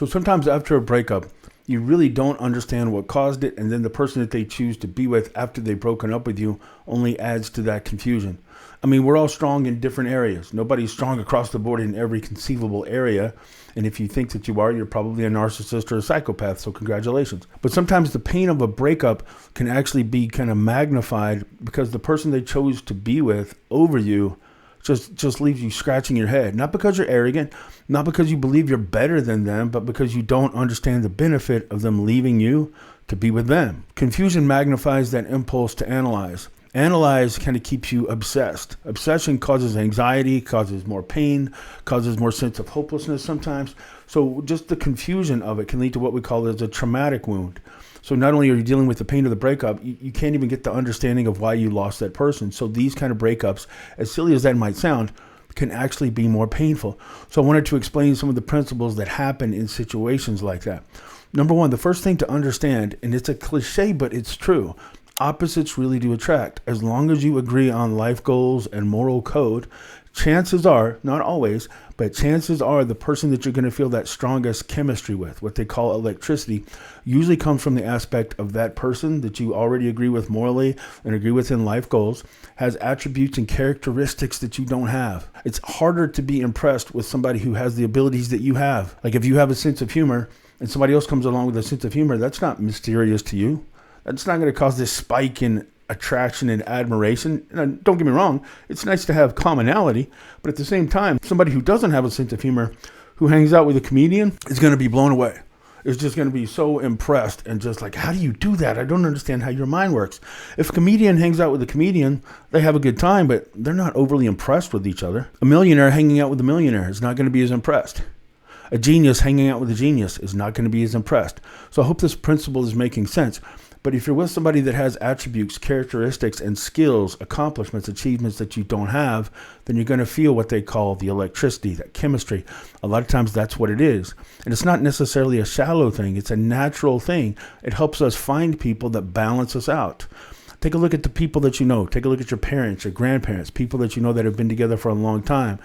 So sometimes after a breakup, you really don't understand what caused it, and then the person that they choose to be with after they've broken up with you only adds to that confusion. I mean, we're all strong in different areas. Nobody's strong across the board in every conceivable area. And if you think that you are, you're probably a narcissist or a psychopath, so congratulations. But sometimes the pain of a breakup can actually be kind of magnified because the person they chose to be with over you just leaves you scratching your head. Not because you're arrogant, not because you believe you're better than them, but because you don't understand the benefit of them leaving you to be with them. Confusion magnifies that impulse to analyze. Analyze kind of keeps you obsessed. Obsession causes anxiety, causes more pain, causes more sense of hopelessness sometimes. So just the confusion of it can lead to what we call as a traumatic wound. So not only are you dealing with the pain of the breakup, you can't even get the understanding of why you lost that person. So these kind of breakups, as silly as that might sound, can actually be more painful. So I wanted to explain some of the principles that happen in situations like that. Number one, the first thing to understand, and it's a cliche, but it's true, opposites really do attract. As long as you agree on life goals and moral code, chances are, not always, but chances are the person that you're going to feel that strongest chemistry with, what they call electricity, usually comes from the aspect of that person that you already agree with morally and agree with in life goals, has attributes and characteristics that you don't have. It's harder to be impressed with somebody who has the abilities that you have. Like if you have a sense of humor and somebody else comes along with a sense of humor, that's not mysterious to you. That's not going to cause this spike in attraction and admiration. And don't get me wrong, it's nice to have commonality, but at the same time, somebody who doesn't have a sense of humor, who hangs out with a comedian, is going to be blown away. It's just going to be so impressed and just like, how do you do that? I don't understand how your mind works. If a comedian hangs out with a comedian, they have a good time, but they're not overly impressed with each other. A millionaire hanging out with a millionaire is not going to be as impressed. A genius hanging out with a genius is not going to be as impressed. So I hope this principle is making sense. But if you're with somebody that has attributes, characteristics, and skills, accomplishments, achievements that you don't have, then you're going to feel what they call the electricity, that chemistry. A lot of times that's what it is. And it's not necessarily a shallow thing. It's a natural thing. It helps us find people that balance us out. Take a look at the people that you know. Take a look at your parents, your grandparents, people that you know that have been together for a long time.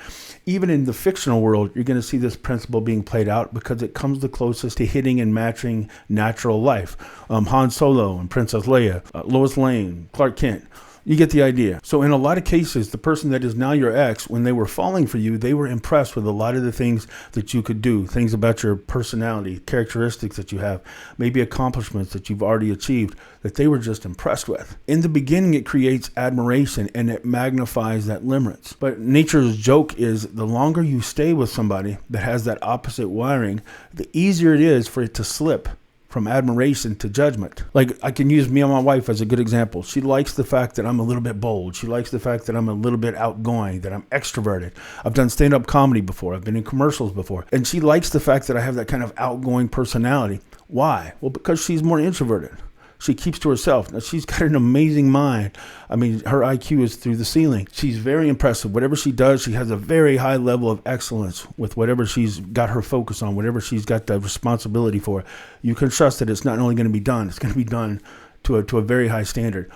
Even in the fictional world, you're going to see this principle being played out because it comes the closest to hitting and matching natural life. Han Solo and Princess Leia, Lois Lane, Clark Kent. You get the idea. So in a lot of cases, the person that is now your ex, when they were falling for you, they were impressed with a lot of the things that you could do, things about your personality, characteristics that you have, maybe accomplishments that you've already achieved that they were just impressed with. In the beginning, it creates admiration and it magnifies that limerence. But nature's joke is the longer you stay with somebody that has that opposite wiring, the easier it is for it to slip from admiration to judgment. Like I can use me and my wife as a good example. She likes the fact that I'm a little bit bold. She likes the fact that I'm a little bit outgoing, that I'm extroverted. I've done stand-up comedy before. I've been in commercials before. And she likes the fact that I have that kind of outgoing personality. Why? Well, because she's more introverted. She keeps to herself. Now, she's got an amazing mind. I mean, her IQ is through the ceiling. She's very impressive. Whatever she does, she has a very high level of excellence with whatever she's got her focus on, whatever she's got the responsibility for. You can trust that it's not only going to be done, it's going to be done to a very high standard.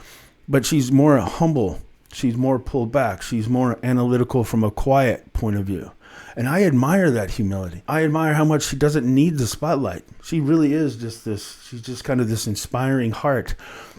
But she's more humble. She's more pulled back. She's more analytical from a quiet point of view. And I admire that humility. I admire how much she doesn't need the spotlight. She really is she's just kind of this inspiring heart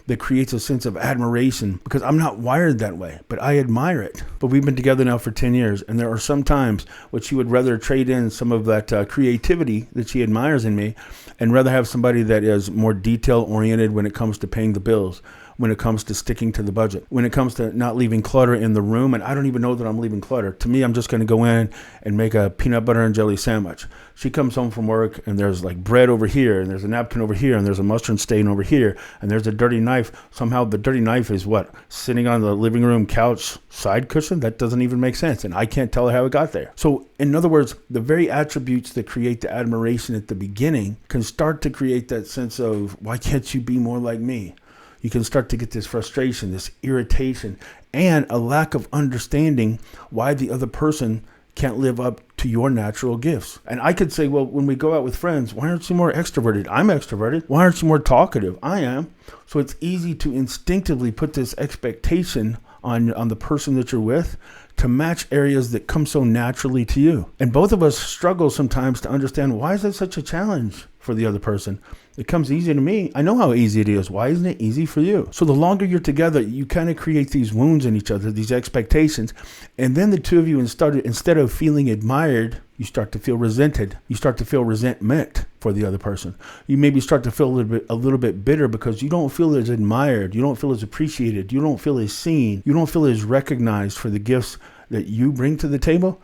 that creates a sense of admiration because I'm not wired that way, but I admire it. But we've been together now for 10 years, and there are some times which she would rather trade in some of that creativity that she admires in me and rather have somebody that is more detail-oriented when it comes to paying the bills, when it comes to sticking to the budget, when it comes to not leaving clutter in the room. And I don't even know that I'm leaving clutter. To me, I'm just going to go in and make a peanut butter and jelly sandwich. She comes home from work and there's like bread over here and there's a napkin over here and there's a mustard stain over here and there's a dirty knife. Somehow the dirty knife is what? Sitting on the living room couch side cushion? That doesn't even make sense. And I can't tell her how it got there. So in other words, the very attributes that create the admiration at the beginning can start to create that sense of, why can't you be more like me? You can start to get this frustration, this irritation, and a lack of understanding why the other person can't live up to your natural gifts. And I could say, well, when we go out with friends, why aren't you more extroverted? I'm extroverted. Why aren't you more talkative? I am. So it's easy to instinctively put this expectation on the person that you're with to match areas that come so naturally to you. And both of us struggle sometimes to understand, why is that such a challenge for the other person? It comes easy to me. I know how easy it is. Why isn't it easy for you? So the longer you're together, you kind of create these wounds in each other, these expectations. And then the two of you, instead of feeling admired, you start to feel resented. You start to feel resentment for the other person. You maybe start to feel a little bit bitter because you don't feel as admired. You don't feel as appreciated. You don't feel as seen. You don't feel as recognized for the gifts that you bring to the table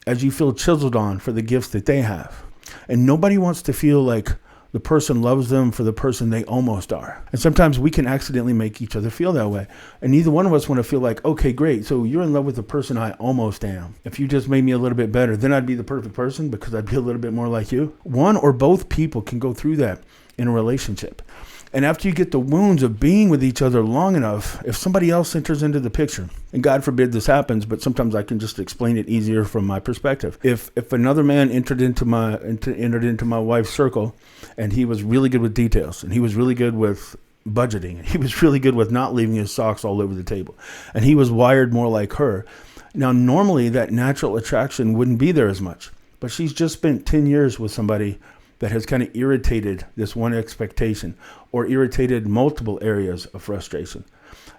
as you feel chiseled on for the gifts that they have. And nobody wants to feel like the person loves them for the person they almost are. And sometimes we can accidentally make each other feel that way. And neither one of us want to feel like, okay, great, so you're in love with the person I almost am. If you just made me a little bit better, then I'd be the perfect person because I'd be a little bit more like you. One or both people can go through that in a relationship. And after you get the wounds of being with each other long enough, if somebody else enters into the picture, and God forbid this happens, but sometimes I can just explain it easier from my perspective. If another man entered into my wife's circle, and he was really good with details, and he was really good with budgeting, and he was really good with not leaving his socks all over the table, and he was wired more like her. Now, normally that natural attraction wouldn't be there as much, but she's just spent 10 years with somebody that has kind of irritated this one expectation or irritated multiple areas of frustration.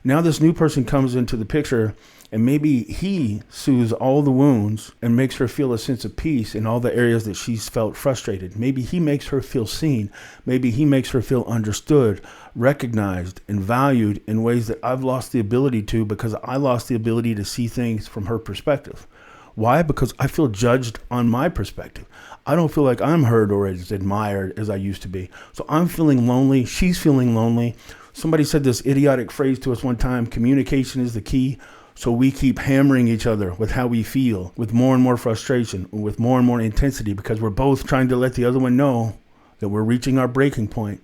Now this new person comes into the picture, and maybe he soothes all the wounds and makes her feel a sense of peace in all the areas that she's felt frustrated. Maybe he makes her feel seen. Maybe he makes her feel understood, recognized, and valued in ways that I've lost the ability to because I lost the ability to see things from her perspective. Why? Because I feel judged on my perspective. I don't feel like I'm heard or as admired as I used to be. So I'm feeling lonely. She's feeling lonely. Somebody said this idiotic phrase to us one time: communication is the key. So we keep hammering each other with how we feel, with more and more frustration, with more and more intensity, because we're both trying to let the other one know that we're reaching our breaking point,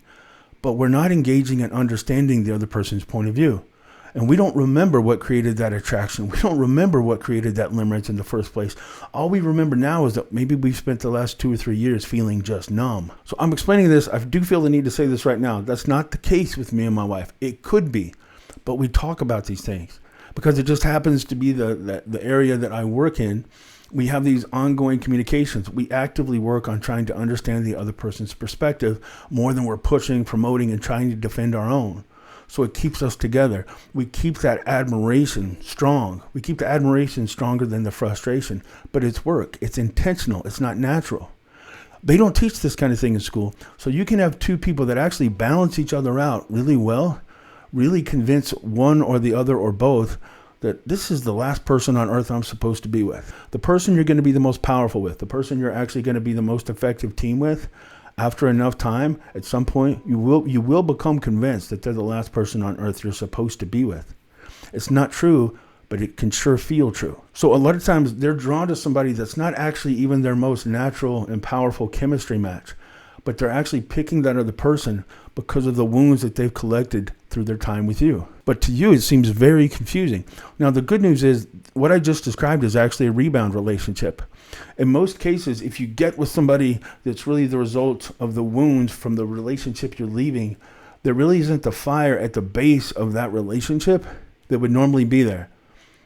but we're not engaging and understanding the other person's point of view. And we don't remember what created that attraction. We don't remember what created that limerence in the first place. All we remember now is that maybe we've spent the last 2 or 3 years feeling just numb. So I'm explaining this. I do feel the need to say this right now. That's not the case with me and my wife. It could be, but we talk about these things because it just happens to be the area that I work in. We have these ongoing communications. We actively work on trying to understand the other person's perspective more than we're pushing, promoting, and trying to defend our own. So it keeps us together. We keep that admiration strong. We keep the admiration stronger than the frustration. But it's work. It's intentional. It's not natural. They don't teach this kind of thing in school. So you can have two people that actually balance each other out really well, really convince one or the other or both that this is the last person on earth I'm supposed to be with. The person you're going to be the most powerful with, the person you're actually going to be the most effective team with. After enough time, at some point, you will become convinced that they're the last person on earth you're supposed to be with. It's not true, but it can sure feel true. So a lot of times they're drawn to somebody that's not actually even their most natural and powerful chemistry match, but they're actually picking that other person because of the wounds that they've collected through their time with you. But to you, it seems very confusing. Now, the good news is what I just described is actually a rebound relationship. In most cases, if you get with somebody that's really the result of the wounds from the relationship you're leaving, there really isn't the fire at the base of that relationship that would normally be there.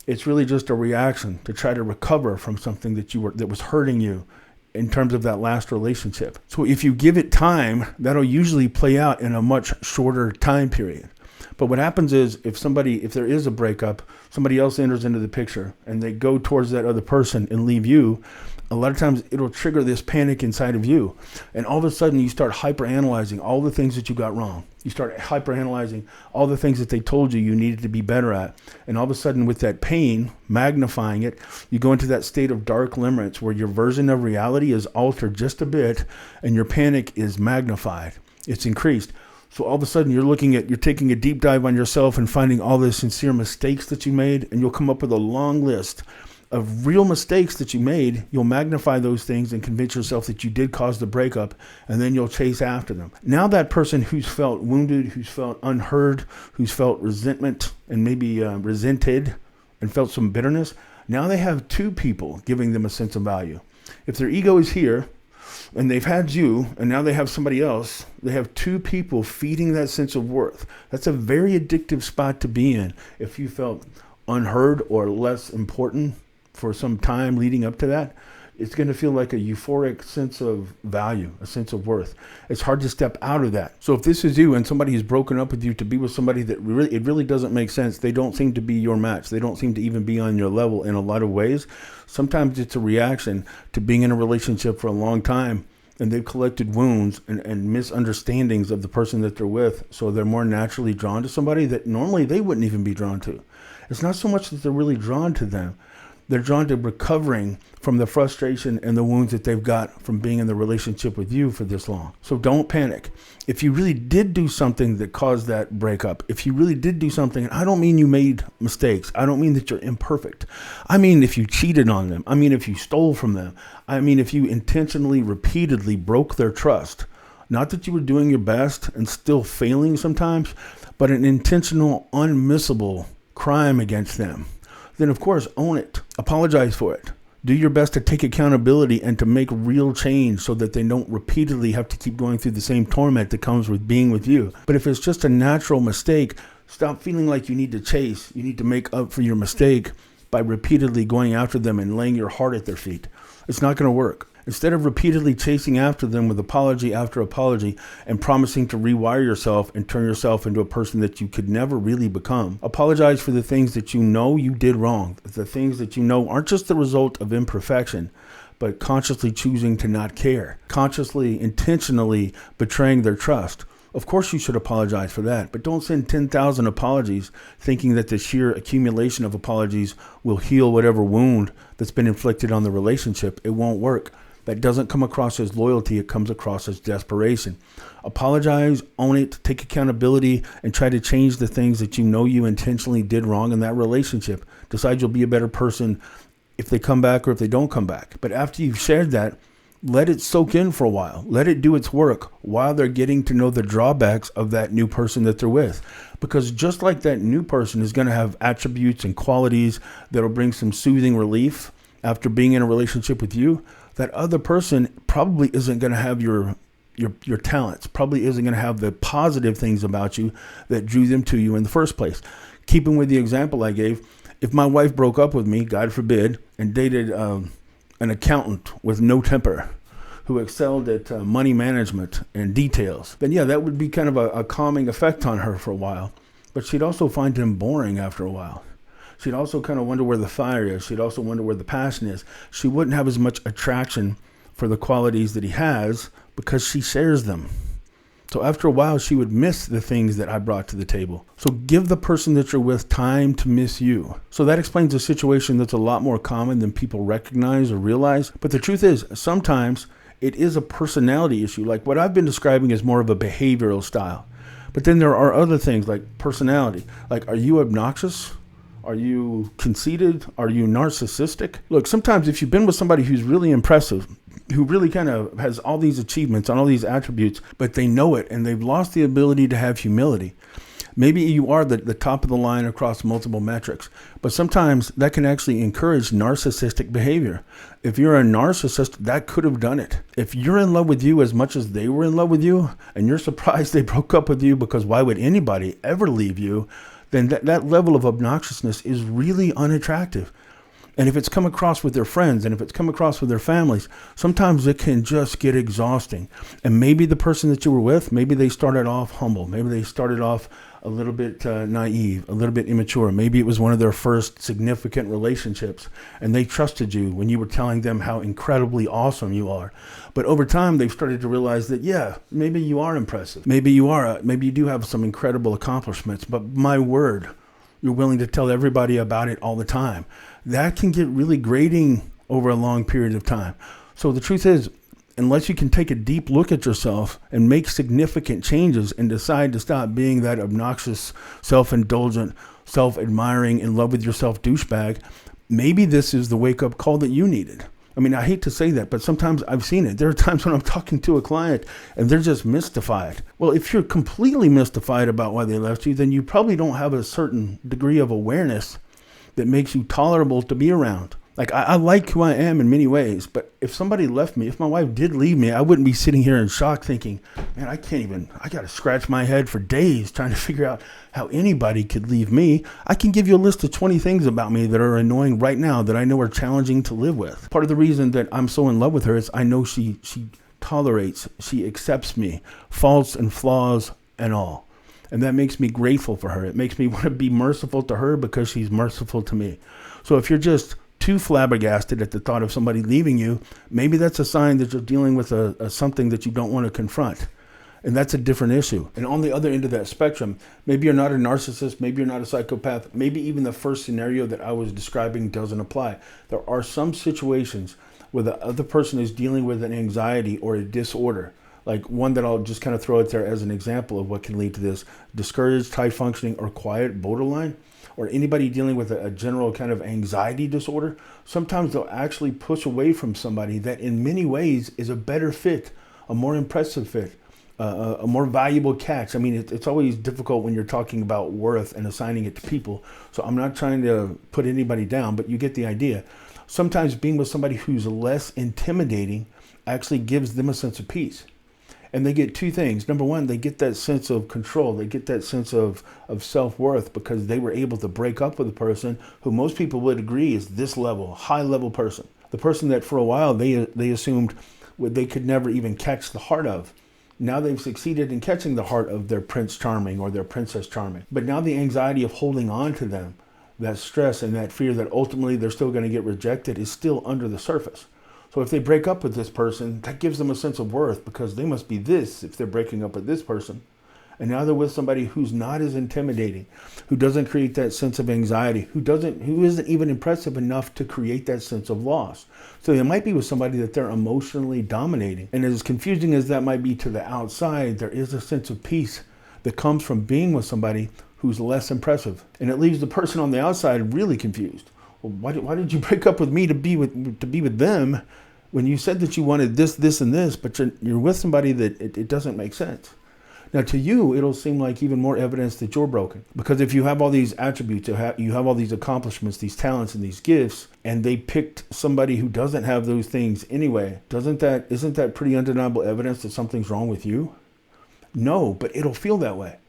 It's really just a reaction to try to recover from something that was hurting you in terms of that last relationship. So if you give it time, that'll usually play out in a much shorter time period. But what happens is if there is a breakup, somebody else enters into the picture and they go towards that other person and leave you, a lot of times it'll trigger this panic inside of you. And all of a sudden you start hyper-analyzing all the things that you got wrong. You start hyper-analyzing all the things that they told you needed to be better at. And all of a sudden with that pain, magnifying it, you go into that state of dark limerence where your version of reality is altered just a bit and your panic is magnified. It's increased. So all of a sudden you're taking a deep dive on yourself and finding all the sincere mistakes that you made, and you'll come up with a long list of real mistakes that you made. You'll magnify those things and convince yourself that you did cause the breakup, and then you'll chase after them. Now that person who's felt wounded, who's felt unheard, who's felt resentment and maybe resented and felt some bitterness, now they have two people giving them a sense of value. If their ego is here, and they've had you, and now they have somebody else, they have two people feeding that sense of worth. That's a very addictive spot to be in if you felt unheard or less important for some time leading up to that, it's going to feel like a euphoric sense of value, a sense of worth. It's hard to step out of that. So if this is you and somebody has broken up with you to be with somebody that it really doesn't make sense, they don't seem to be your match, they don't seem to even be on your level in a lot of ways. Sometimes it's a reaction to being in a relationship for a long time, and they've collected wounds and misunderstandings of the person that they're with, so they're more naturally drawn to somebody that normally they wouldn't even be drawn to. It's not so much that they're really drawn to them. They're drawn to recovering from the frustration and the wounds that they've got from being in the relationship with you for this long. So don't panic. If you really did do something that caused that breakup, if you really did do something, and I don't mean you made mistakes, I don't mean that you're imperfect. I mean if you cheated on them, I mean if you stole from them, I mean if you intentionally, repeatedly broke their trust. Not that you were doing your best and still failing sometimes, but an intentional, unmissable crime against them. Then of course, own it. Apologize for it. Do your best to take accountability and to make real change so that they don't repeatedly have to keep going through the same torment that comes with being with you. But if it's just a natural mistake, stop feeling like you need to chase. You need to make up for your mistake by repeatedly going after them and laying your heart at their feet. It's not going to work. Instead of repeatedly chasing after them with apology after apology and promising to rewire yourself and turn yourself into a person that you could never really become, apologize for the things that you know you did wrong, the things that you know aren't just the result of imperfection, but consciously choosing to not care, consciously, intentionally betraying their trust. Of course you should apologize for that, but don't send 10,000 apologies thinking that the sheer accumulation of apologies will heal whatever wound that's been inflicted on the relationship. It won't work. That doesn't come across as loyalty. It comes across as desperation. Apologize, own it, take accountability, and try to change the things that you know you intentionally did wrong in that relationship. Decide you'll be a better person if they come back or if they don't come back. But after you've shared that, let it soak in for a while. Let it do its work while they're getting to know the drawbacks of that new person that they're with. Because just like that new person is going to have attributes and qualities that'll bring some soothing relief after being in a relationship with you, that other person probably isn't going to have your talents, probably isn't going to have the positive things about you that drew them to you in the first place. Keeping with the example I gave, if my wife broke up with me, God forbid, and dated an accountant with no temper who excelled at money management and details, then yeah, that would be kind of a calming effect on her for a while. But she'd also find him boring after a while. She'd also kind of wonder where the fire is. She'd also wonder where the passion is. She wouldn't have as much attraction for the qualities that he has because she shares them. So after a while, she would miss the things that I brought to the table. So give the person that you're with time to miss you. So that explains a situation that's a lot more common than people recognize or realize. But the truth is, sometimes it is a personality issue. Like what I've been describing is more of a behavioral style. But then there are other things like personality. Like, are you obnoxious? Are you conceited? Are you narcissistic? Look, sometimes if you've been with somebody who's really impressive, who really kind of has all these achievements and all these attributes, but they know it and they've lost the ability to have humility. Maybe you are the top of the line across multiple metrics, but sometimes that can actually encourage narcissistic behavior. If you're a narcissist, that could have done it. If you're in love with you as much as they were in love with you, and you're surprised they broke up with you because why would anybody ever leave you, then that level of obnoxiousness is really unattractive. And if it's come across with their friends and if it's come across with their families, sometimes it can just get exhausting. And maybe the person that you were with, maybe they started off humble. Maybe they started off a little bit naive, a little bit immature. Maybe it was one of their first significant relationships and they trusted you when you were telling them how incredibly awesome you are. But over time, they've started to realize that, yeah, maybe you are impressive. Maybe you do have some incredible accomplishments, but my word, you're willing to tell everybody about it all the time. That can get really grating over a long period of time. So the truth is, unless you can take a deep look at yourself and make significant changes and decide to stop being that obnoxious, self-indulgent, self-admiring, in love with yourself douchebag, maybe this is the wake-up call that you needed. I mean, I hate to say that, but sometimes I've seen it. There are times when I'm talking to a client and they're just mystified. Well, if you're completely mystified about why they left you, then you probably don't have a certain degree of awareness that makes you tolerable to be around. Like, I like who I am in many ways, but if somebody left me, if my wife did leave me, I wouldn't be sitting here in shock thinking, man, I got to scratch my head for days trying to figure out how anybody could leave me. I can give you a list of 20 things about me that are annoying right now that I know are challenging to live with. Part of the reason that I'm so in love with her is I know she tolerates, she accepts me, faults and flaws and all. And that makes me grateful for her. It makes me want to be merciful to her because she's merciful to me. So if you're just too flabbergasted at the thought of somebody leaving you, maybe that's a sign that you're dealing with a something that you don't want to confront. And that's a different issue. And on the other end of that spectrum, maybe you're not a narcissist, maybe you're not a psychopath, maybe even the first scenario that I was describing doesn't apply. There are some situations where the other person is dealing with an anxiety or a disorder, like one that I'll just kind of throw out there as an example of what can lead to this: discouraged, high functioning, or quiet borderline, or anybody dealing with a general kind of anxiety disorder. Sometimes they'll actually push away from somebody that in many ways is a better fit, a more impressive fit, a more valuable catch. I mean, it's always difficult when you're talking about worth and assigning it to people. So I'm not trying to put anybody down, but you get the idea. Sometimes being with somebody who's less intimidating actually gives them a sense of peace. And they get two things. Number one, they get that sense of control. They get that sense of self-worth because they were able to break up with a person who most people would agree is this level, high level person. The person that for a while they assumed they could never even catch the heart of. Now they've succeeded in catching the heart of their Prince Charming or their Princess Charming. But now the anxiety of holding on to them, that stress and that fear that ultimately they're still going to get rejected is still under the surface. So if they break up with this person, that gives them a sense of worth because they must be this if they're breaking up with this person. And now they're with somebody who's not as intimidating, who doesn't create that sense of anxiety, who isn't even impressive enough to create that sense of loss. So they might be with somebody that they're emotionally dominating. And as confusing as that might be to the outside, there is a sense of peace that comes from being with somebody who's less impressive. And it leaves the person on the outside really confused. Well, why did you break up with me to be with them when you said that you wanted this, and this, but you're with somebody that it doesn't make sense? Now, to you, it'll seem like even more evidence that you're broken. Because if you have all these attributes, you have all these accomplishments, these talents, and these gifts, and they picked somebody who doesn't have those things anyway, isn't that pretty undeniable evidence that something's wrong with you? No, but it'll feel that way.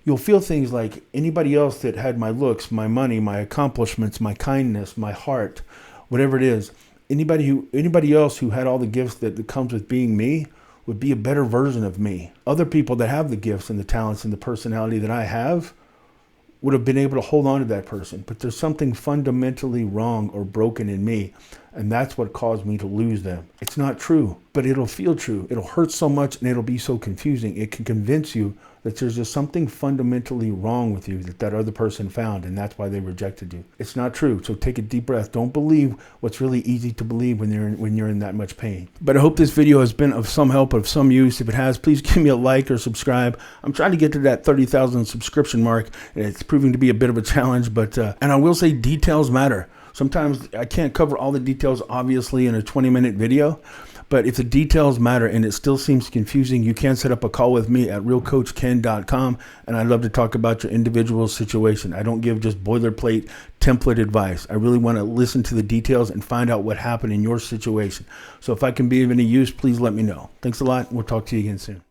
You'll feel things like anybody else that had my looks, my money, my accomplishments, my kindness, my heart, whatever it is. Anybody else who had all the gifts that comes with being me would be a better version of me. Other people that have the gifts and the talents and the personality that I have would have been able to hold on to that person. But there's something fundamentally wrong or broken in me. And that's what caused me to lose them. It's not true, but it'll feel true. It'll hurt so much and it'll be so confusing. It can convince you that there's just something fundamentally wrong with you that other person found, and that's why they rejected you. It's not true. So take a deep breath. Don't believe what's really easy to believe when you're in that much pain. But I hope this video has been of some help, of some use. If it has, please give me a like or subscribe. I'm trying to get to that 30,000 subscription mark, and it's proving to be a bit of a challenge. But and I will say details matter. Sometimes I can't cover all the details, obviously, in a 20-minute video. But if the details matter and it still seems confusing, you can set up a call with me at realcoachken.com. And I'd love to talk about your individual situation. I don't give just boilerplate template advice. I really want to listen to the details and find out what happened in your situation. So if I can be of any use, please let me know. Thanks a lot. We'll talk to you again soon.